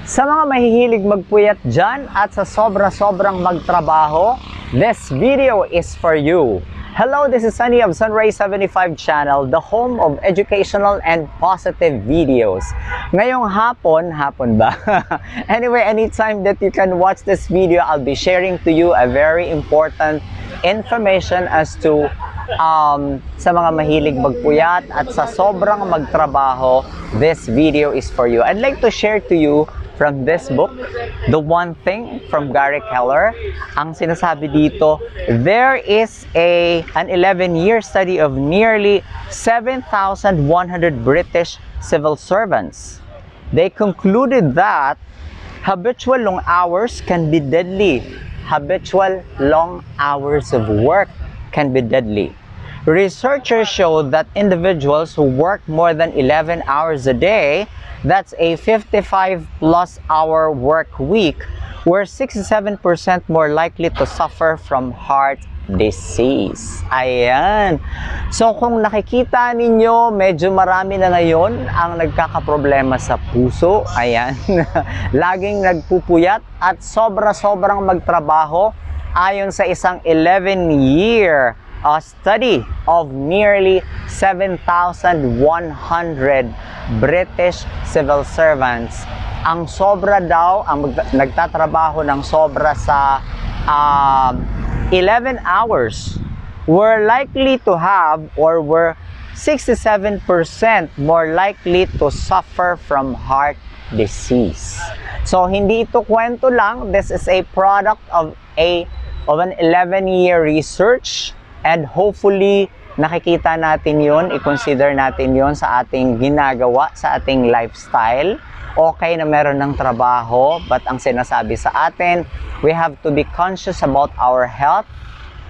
Sa mga mahihilig magpuyat dyan at sa sobra-sobrang magtrabaho, this video is for you. Hello, this is Sunny of Sunrise 75 channel, the home of educational and positive videos. Ngayong hapon ba? Anyway, anytime that you can watch this video, I'll be sharing to you a very important information as to sa mga mahilig magpuyat at sa sobrang magtrabaho, this video is for you. I'd like to share to you from this book, The One Thing from Gary Keller. Ang sinasabi dito, there is an 11-year study of nearly 7,100 British civil servants. They concluded that habitual long hours can be deadly. Habitual long hours of work can be deadly. Researchers show that individuals who work more than 11 hours a day, that's a 55 plus hour work week, were 67% more likely to suffer from heart disease. Ayan. So kung nakikita ninyo, medyo marami na ngayon ang nagkakaproblema sa puso. Ayan. Laging nagpupuyat at sobra-sobrang magtrabaho ayon sa isang 11-year study of nearly 7,100 British civil servants. Ang sobra daw, ang nagtatrabaho ng sobra sa 11 hours were likely to have or were 67% more likely to suffer from heart disease. So hindi ito kwento lang, this is a product of an 11-year research. And hopefully, nakikita natin yon, i-consider natin yon sa ating ginagawa, sa ating lifestyle. Okay na meron ng trabaho, but ang sinasabi sa atin, we have to be conscious about our health.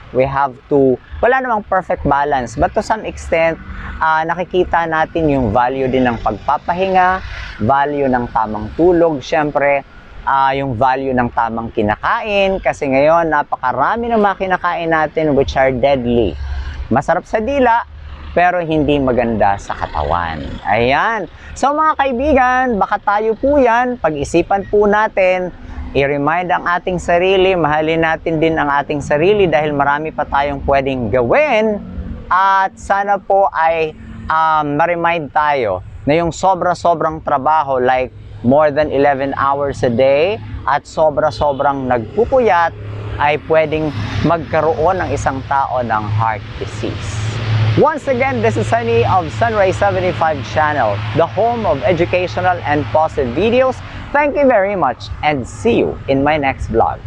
We have to, wala namang perfect balance, but to some extent, nakikita natin yung value din ng pagpapahinga, value ng tamang tulog, syempre, yung value ng tamang kinakain, kasi ngayon napakarami ng mga kinakain natin which are deadly. Masarap sa dila, pero hindi maganda sa katawan. Ayan. So mga kaibigan, baka tayo po yan, pag-isipan po natin, i-remind ang ating sarili, mahalin natin din ang ating sarili dahil marami pa tayong pwedeng gawin, at sana po ay ma-remind tayo na yung sobra-sobrang trabaho like more than 11 hours a day at sobra-sobrang nagpupuyat ay pwedeng magkaroon ng isang tao ng heart disease. Once again, this is Sunny of Sunrise 75 channel, the home of educational and positive videos. Thank you very much and see you in my next vlog.